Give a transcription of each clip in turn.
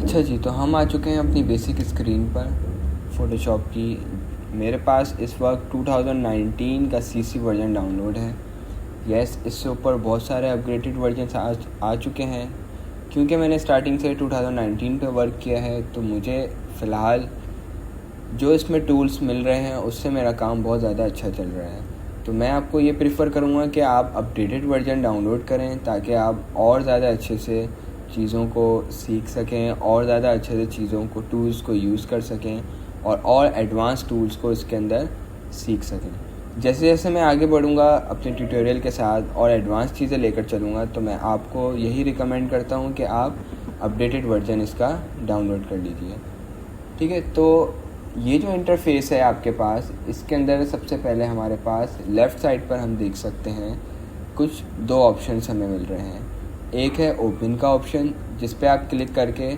अच्छा जी, तो हम आ चुके हैं अपनी बेसिक स्क्रीन पर फ़ोटोशॉप की। मेरे पास इस वक्त 2019 का सीसी वर्जन डाउनलोड है। यस, इससे ऊपर बहुत सारे अपग्रेडेड वर्जन आ चुके हैं। क्योंकि मैंने स्टार्टिंग से 2019 पे वर्क किया है, तो मुझे फ़िलहाल जो इसमें टूल्स मिल रहे हैं उससे मेरा काम बहुत ज़्यादा अच्छा चल रहा है। तो मैं आपको ये प्रेफर करूँगा कि आप अपडेटेड वर्जन डाउनलोड करें, ताकि आप और ज़्यादा अच्छे से चीज़ों को सीख सकें, और ज़्यादा अच्छे से चीज़ों को, टूल्स को यूज़ कर सकें और एडवांस टूल्स को इसके अंदर सीख सकें। जैसे जैसे मैं आगे बढ़ूँगा अपने ट्यूटोरियल के साथ और एडवांस चीज़ें लेकर चलूँगा, तो मैं आपको यही रिकमेंड करता हूँ कि आप अपडेटेड वर्जन इसका डाउनलोड कर लीजिए। ठीक है, तो ये जो इंटरफेस है आपके पास, इसके अंदर सबसे पहले हमारे पास लेफ़्ट साइड पर हम देख सकते हैं कुछ दो ऑप्शंस हमें मिल रहे हैं। एक है ओपन का ऑप्शन, जिस पे आप क्लिक करके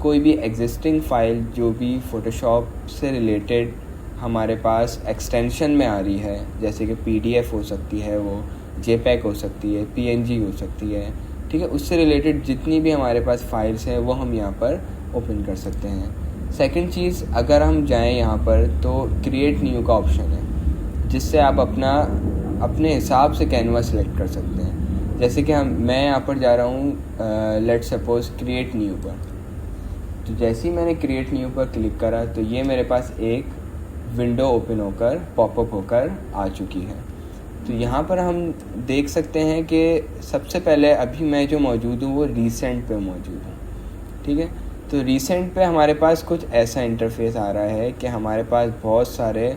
कोई भी एग्जिस्टिंग फ़ाइल जो भी फ़ोटोशॉप से रिलेटेड हमारे पास एक्सटेंशन में आ रही है, जैसे कि PDF हो सकती है, वो JPEG हो सकती है, PNG हो सकती है, ठीक है, उससे रिलेटेड जितनी भी हमारे पास फाइल्स हैं वो हम यहाँ पर ओपन कर सकते हैं। सेकंड चीज़, अगर हम जाएं यहाँ पर तो क्रिएट न्यू का ऑप्शन है, जिससे आप अपने हिसाब से कैनवास सेलेक्ट कर सकते हैं। जैसे कि मैं यहाँ पर जा रहा हूँ लेट्स सपोज क्रिएट न्यू पर। तो जैसे ही मैंने क्रिएट न्यू पर क्लिक करा तो ये मेरे पास एक विंडो ओपन होकर पॉपअप होकर आ चुकी है। तो यहाँ पर हम देख सकते हैं कि सबसे पहले अभी मैं जो मौजूद हूँ वो रीसेंट पे मौजूद हूँ। ठीक है, तो रीसेंट पे हमारे पास कुछ ऐसा इंटरफेस आ रहा है कि हमारे पास बहुत सारे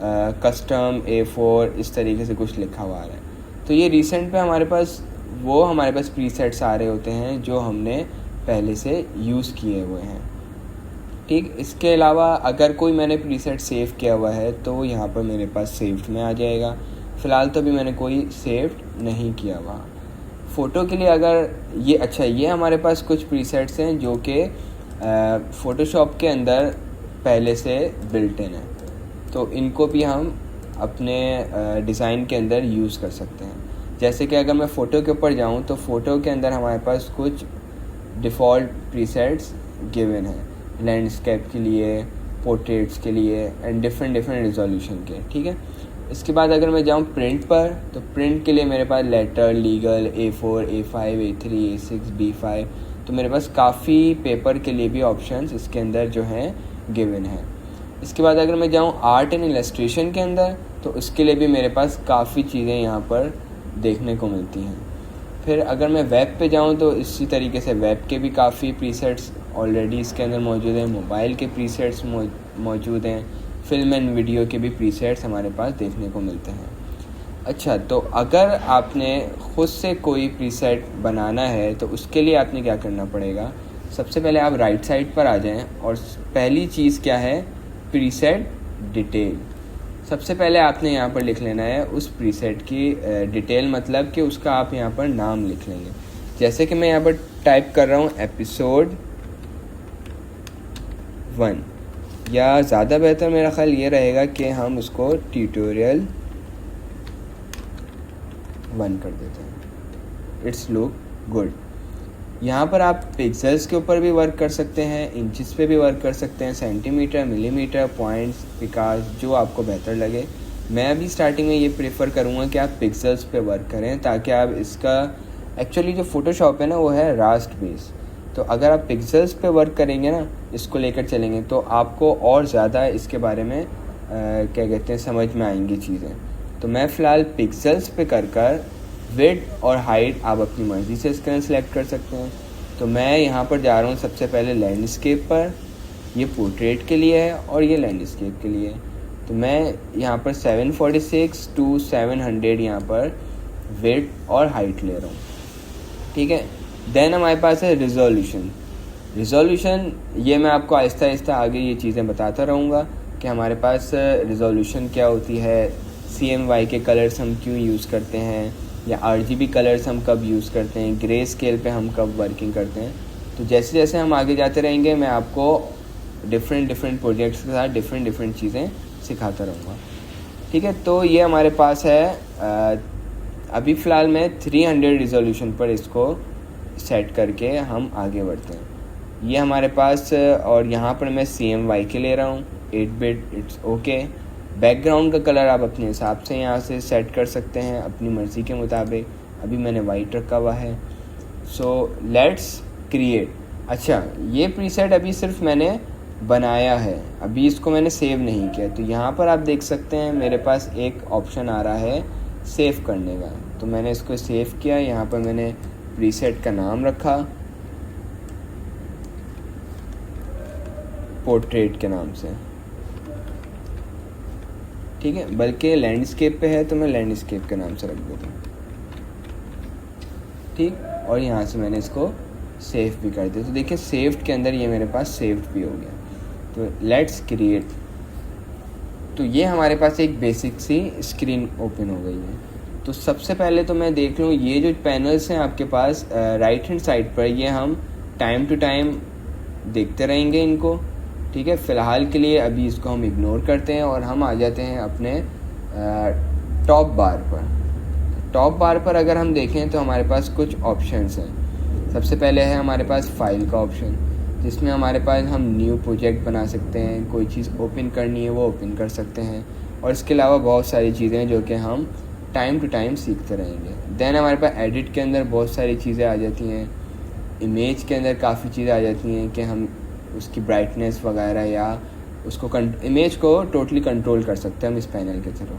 कस्टम A4 इस तरीके से कुछ लिखा हुआ आ रहा है। तो ये रीसेंट पे हमारे पास प्रीसेट्स आ रहे होते हैं जो हमने पहले से यूज़ किए हुए हैं। ठीक, इसके अलावा अगर कोई मैंने प्रीसेट सेव किया हुआ है तो यहाँ पर मेरे पास सेव्ड में आ जाएगा। फ़िलहाल तो अभी मैंने कोई सेव्ड नहीं किया हुआ। फ़ोटो के लिए अगर ये हमारे पास कुछ प्रीसेट्स हैं जो कि फ़ोटोशॉप के अंदर पहले से बिल्ट इन है, तो इनको भी हम अपने डिज़ाइन के अंदर यूज़ कर सकते हैं। जैसे कि अगर मैं फ़ोटो के ऊपर जाऊं तो फ़ोटो के अंदर हमारे पास कुछ डिफ़ॉल्ट प्रीसेट्स गिवन हैं, लैंडस्केप के लिए, पोर्ट्रेट्स के लिए एंड डिफरेंट रिजोल्यूशन के। ठीक है, इसके बाद अगर मैं जाऊँ प्रिंट पर, तो प्रिंट के लिए मेरे पास letter, legal, A4, A5, A3, A6, B5, तो मेरे पास काफ़ी पेपर के लिए भी ऑप्शंस इसके अंदर जो हैं गिवन हैं। इसके बाद अगर मैं जाऊँ आर्ट एंड इलस्ट्रेशन के अंदर, तो इसके लिए भी मेरे पास काफ़ी चीज़ें यहाँ पर देखने को मिलती हैं। फिर अगर मैं वेब पे जाऊँ तो इसी तरीके से वेब के भी काफ़ी प्रीसेट्स ऑलरेडी इसके अंदर मौजूद हैं, मोबाइल के प्रीसेट्स मौजूद हैं, फिल्म एंड वीडियो के भी प्रीसेट्स हमारे पास देखने को मिलते हैं। अच्छा, तो अगर आपने ख़ुद से कोई प्रीसेट बनाना है तो उसके लिए आपने क्या करना पड़ेगा। सबसे पहले आप राइट साइड पर आ जाएं और पहली चीज़ क्या है, प्रीसेट डिटेल। सबसे पहले आपने यहाँ पर लिख लेना है उस प्रीसेट की डिटेल, मतलब कि उसका आप यहाँ पर नाम लिख लेंगे। जैसे कि मैं यहाँ पर टाइप कर रहा हूँ एपिसोड 1, या ज़्यादा बेहतर मेरा ख्याल ये रहेगा कि हम उसको ट्यूटोरियल 1 कर देते हैं। It's look good. यहाँ पर आप पिक्सेल्स के ऊपर भी वर्क कर सकते हैं, इंचेस पे भी वर्क कर सकते हैं, सेंटीमीटर, मिलीमीटर, पॉइंट्स, विकास, जो आपको बेहतर लगे। मैं अभी स्टार्टिंग में ये प्रेफर करूँगा कि आप पिक्सेल्स पे वर्क करें, ताकि आप इसका एक्चुअली जो फ़ोटोशॉप है ना वो है रास्ट बेस। तो अगर आप पिक्सेल्स पे वर्क करेंगे ना, इसको लेकर चलेंगे, तो आपको और ज़्यादा इसके बारे में क्या कहते हैं समझ में आएंगी चीज़ें। तो मैं फ़िलहाल पिक्सेल्स पे कर विड्थ और हाइट आप अपनी मर्ज़ी से इसके सेलेक्ट कर सकते हैं। तो मैं यहाँ पर जा रहा हूँ सबसे पहले लैंडस्केप पर। ये पोर्ट्रेट के लिए है और ये लैंडस्केप के लिए। तो मैं यहाँ पर 746 to 700 यहाँ पर विड्थ और हाइट ले रहा हूँ। ठीक है, देन हमारे पास है रिजोल्यूशन। ये मैं आपको आहिस्ता आहिस्ता आगे ये चीज़ें बताता रहूँगा कि हमारे पास रिजोल्यूशन क्या होती है, CMY के कलर्स हम क्यों यूज़ करते हैं, या RGB कलर्स हम कब यूज़ करते हैं, ग्रे स्केल पे हम कब वर्किंग करते हैं। तो जैसे जैसे हम आगे जाते रहेंगे मैं आपको डिफरेंट प्रोजेक्ट्स के साथ डिफरेंट चीज़ें सिखाता रहूँगा। ठीक है, तो ये हमारे पास है। अभी फ़िलहाल मैं 300 रिजोल्यूशन पर इसको सेट करके हम आगे बढ़ते हैं। ये हमारे पास और यहाँ पर मैं CMYK ले रहा हूँ 8 बिट, इट्स ओके। बैकग्राउंड का कलर आप अपने हिसाब से यहाँ से सेट कर सकते हैं अपनी मर्ज़ी के मुताबिक। अभी मैंने वाइट रखा हुआ है। So let's create. अच्छा, ये प्रीसेट अभी सिर्फ मैंने बनाया है, अभी इसको मैंने सेव नहीं किया। तो यहाँ पर आप देख सकते हैं मेरे पास एक ऑप्शन आ रहा है सेव करने का। तो मैंने इसको सेव किया। यहाँ पर मैंने प्रीसेट का नाम रखा पोर्ट्रेट के नाम से, ठीक है। बल्कि लैंडस्केप पे है तो मैं लैंडस्केप के नाम से रख देता हूँ, ठीक। और यहाँ से मैंने इसको सेव भी कर दिया। तो देखिए सेव्ड के अंदर ये मेरे पास सेव्ड भी हो गया। तो लेट्स क्रिएट। तो ये हमारे पास एक बेसिक सी स्क्रीन ओपन हो गई है। तो सबसे पहले तो मैं देख लूँ ये जो पैनल्स हैं आपके पास राइट हैंड साइड पर, ये हम टाइम टू टाइम देखते रहेंगे इनको, ठीक है। फ़िलहाल के लिए अभी इसको हम इग्नोर करते हैं और हम आ जाते हैं अपने टॉप बार पर। टॉप बार पर अगर हम देखें तो हमारे पास कुछ ऑप्शंस हैं। सबसे पहले है हमारे पास फाइल का ऑप्शन, जिसमें हमारे पास हम न्यू प्रोजेक्ट बना सकते हैं, कोई चीज़ ओपन करनी है वो ओपन कर सकते हैं। और इसके अलावा बहुत सारी चीज़ें हैं जो कि हम टाइम टू टाइम सीखते रहेंगे। देन हमारे पास एडिट के अंदर बहुत सारी चीज़ें आ जाती हैं। इमेज के अंदर काफ़ी चीज़ें आ जाती हैं कि हम उसकी ब्राइटनेस वगैरह या उसको इमेज को टोटली कंट्रोल कर सकते हैं हम इस पैनल के थ्रू।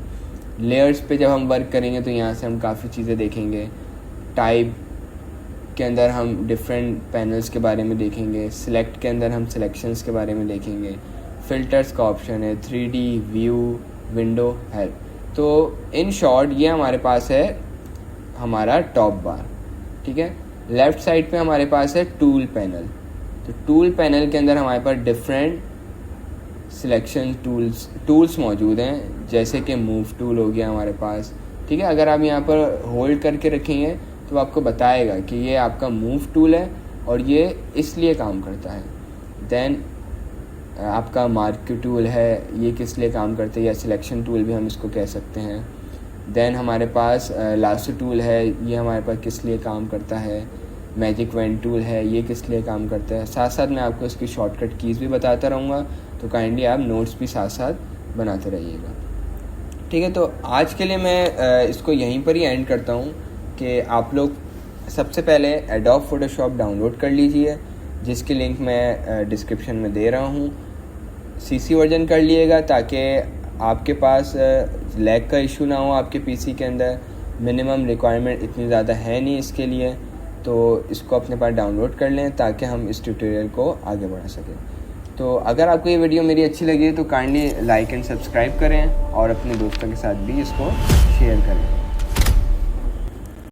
लेयर्स पे जब हम वर्क करेंगे तो यहाँ से हम काफ़ी चीज़ें देखेंगे। टाइप के अंदर हम डिफरेंट पैनल्स के बारे में देखेंगे। सिलेक्ट के अंदर हम सिलेक्शंस के बारे में देखेंगे। फ़िल्टर्स का ऑप्शन है, 3D व्यू, विंडो, हेल्प। तो इन शॉर्ट ये हमारे पास है हमारा टॉप बार, ठीक है। लेफ़्ट साइड पे हमारे पास है टूल पैनल। तो टूल पैनल के अंदर हमारे पास डिफरेंट सिलेक्शन टूल्स मौजूद हैं, जैसे कि मूव टूल हो गया हमारे पास, ठीक है। अगर आप यहाँ पर होल्ड करके रखेंगे तो आपको बताएगा कि ये आपका मूव टूल है और ये इसलिए काम करता है। देन आपका मार्क टूल है, ये किस लिए काम करता है, या सिलेक्शन टूल भी हम इसको कह सकते हैं। देन हमारे पास लासो टूल है, ये हमारे पास किस लिए काम करता है। मैजिक वेंट टूल है, ये किस लिए काम करता है। साथ साथ मैं आपको इसकी शॉर्टकट कीज़ भी बताता रहूँगा, तो काइंडली आप नोट्स भी साथ साथ बनाते रहिएगा, ठीक है। तो आज के लिए मैं इसको यहीं पर ही एंड करता हूँ कि आप लोग सबसे पहले एडोब फोटोशॉप डाउनलोड कर लीजिए, जिसकी लिंक मैं डिस्क्रिप्शन में दे रहा हूँ। CC वर्जन कर लिएगा ताकि आपके पास लैग का इशू ना हो आपके PC के अंदर। मिनिमम रिक्वायरमेंट इतनी ज़्यादा है नहीं इसके लिए, तो इसको अपने पास डाउनलोड कर लें ताकि हम इस ट्यूटोरियल को आगे बढ़ा सकें। तो अगर आपको ये वीडियो मेरी अच्छी लगी तो काइंडली लाइक एंड सब्सक्राइब करें और अपने दोस्तों के साथ भी इसको शेयर करें।